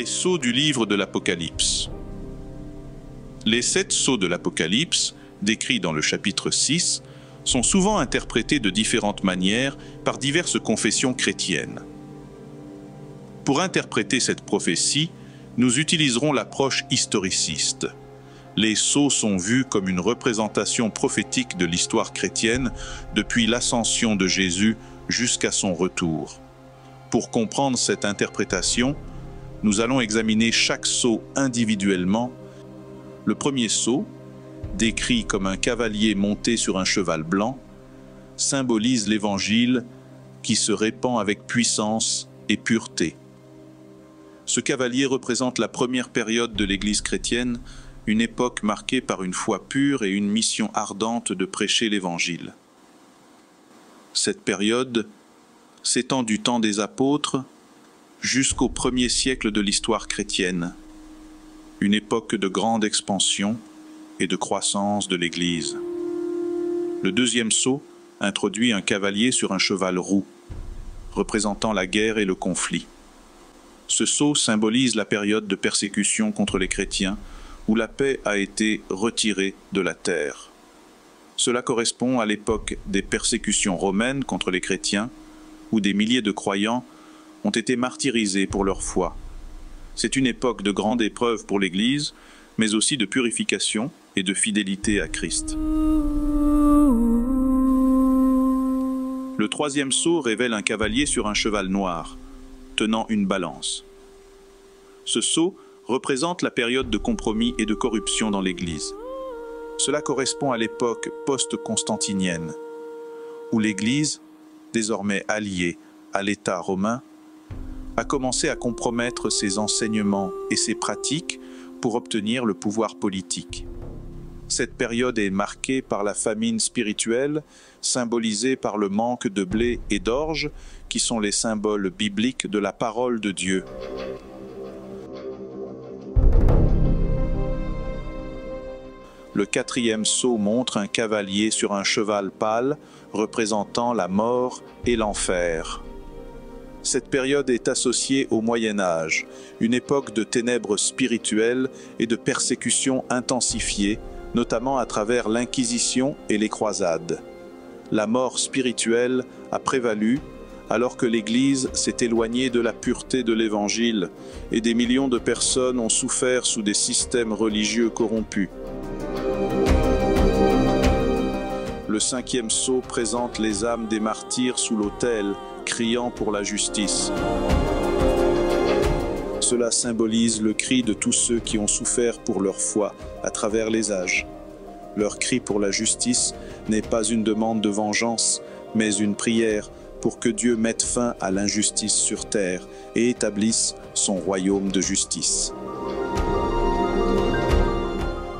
sceaux du livre de l'Apocalypse. Les 7 sceaux de l'Apocalypse, décrits dans le chapitre 6, sont souvent interprétés de différentes manières par diverses confessions chrétiennes. Pour interpréter cette prophétie, nous utiliserons l'approche historiciste. Les sceaux sont vus comme une représentation prophétique de l'histoire chrétienne depuis l'ascension de Jésus jusqu'à son retour. Pour comprendre cette interprétation, nous allons examiner chaque sceau individuellement. Le premier sceau, décrit comme un cavalier monté sur un cheval blanc, symbolise l'Évangile qui se répand avec puissance et pureté. Ce cavalier représente la première période de l'Église chrétienne, une époque marquée par une foi pure et une mission ardente de prêcher l'Évangile. Cette période s'étend du temps des apôtres jusqu'au 1er siècle de l'histoire chrétienne, une époque de grande expansion et de croissance de l'Église. Le deuxième sceau introduit un cavalier sur un cheval roux, représentant la guerre et le conflit. Ce sceau symbolise la période de persécution contre les chrétiens, où la paix a été retirée de la terre. Cela correspond à l'époque des persécutions romaines contre les chrétiens, où des milliers de croyants ont été martyrisés pour leur foi. C'est une époque de grande épreuve pour l'Église, mais aussi de purification et de fidélité à Christ. Le troisième sceau révèle un cavalier sur un cheval noir, tenant une balance. Ce sceau représente la période de compromis et de corruption dans l'Église. Cela correspond à l'époque post-constantinienne, où l'Église, désormais alliée à l'État romain, a commencé à compromettre ses enseignements et ses pratiques pour obtenir le pouvoir politique. Cette période est marquée par la famine spirituelle, symbolisée par le manque de blé et d'orge, qui sont les symboles bibliques de la parole de Dieu. Le quatrième sceau montre un cavalier sur un cheval pâle, représentant la mort et l'enfer. Cette période est associée au Moyen Âge, une époque de ténèbres spirituelles et de persécutions intensifiées, notamment à travers l'Inquisition et les croisades. La mort spirituelle a prévalu alors que l'Église s'est éloignée de la pureté de l'Évangile et des millions de personnes ont souffert sous des systèmes religieux corrompus. Le cinquième sceau présente les âmes des martyrs sous l'autel, criant pour la justice. Cela symbolise le cri de tous ceux qui ont souffert pour leur foi à travers les âges. Leur cri pour la justice n'est pas une demande de vengeance, mais une prière pour que Dieu mette fin à l'injustice sur terre et établisse son royaume de justice.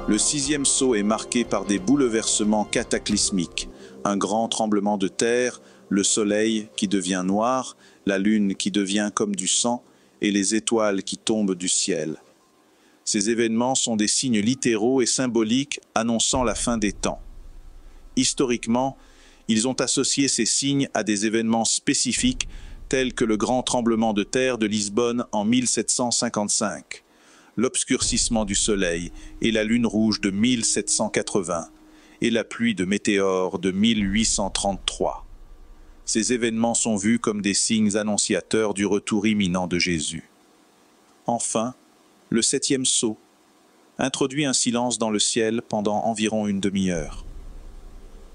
Le sixième sceau est marqué par des bouleversements cataclysmiques, un grand tremblement de terre, le soleil qui devient noir, la lune qui devient comme du sang et les étoiles qui tombent du ciel. Ces événements sont des signes littéraux et symboliques annonçant la fin des temps. Historiquement, ils ont associé ces signes à des événements spécifiques tels que le grand tremblement de terre de Lisbonne en 1755, l'obscurcissement du soleil et la lune rouge de 1780 et la pluie de météores de 1833. Ces événements sont vus comme des signes annonciateurs du retour imminent de Jésus. Enfin, le septième sceau introduit un silence dans le ciel pendant environ une demi-heure.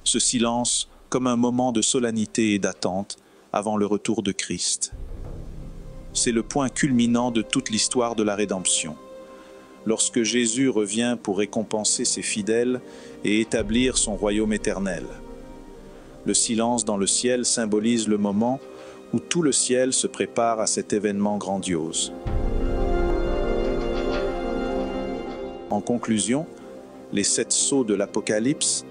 Ce silence comme un moment de solennité et d'attente avant le retour de Christ. C'est le point culminant de toute l'histoire de la rédemption. Lorsque Jésus revient pour récompenser ses fidèles et établir son royaume éternel. Le silence dans le ciel symbolise le moment où tout le ciel se prépare à cet événement grandiose. En conclusion, les 7 sceaux de l'Apocalypse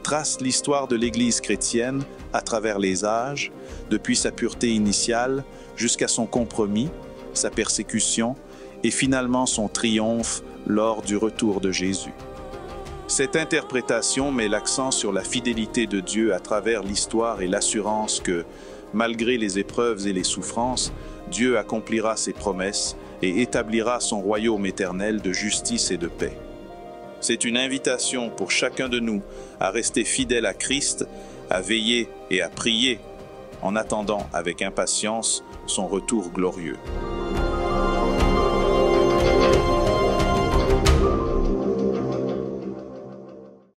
tracent l'histoire de l'Église chrétienne à travers les âges, depuis sa pureté initiale jusqu'à son compromis, sa persécution et finalement son triomphe lors du retour de Jésus. Cette interprétation met l'accent sur la fidélité de Dieu à travers l'histoire et l'assurance que, malgré les épreuves et les souffrances, Dieu accomplira ses promesses et établira son royaume éternel de justice et de paix. C'est une invitation pour chacun de nous à rester fidèle à Christ, à veiller et à prier, en attendant avec impatience son retour glorieux.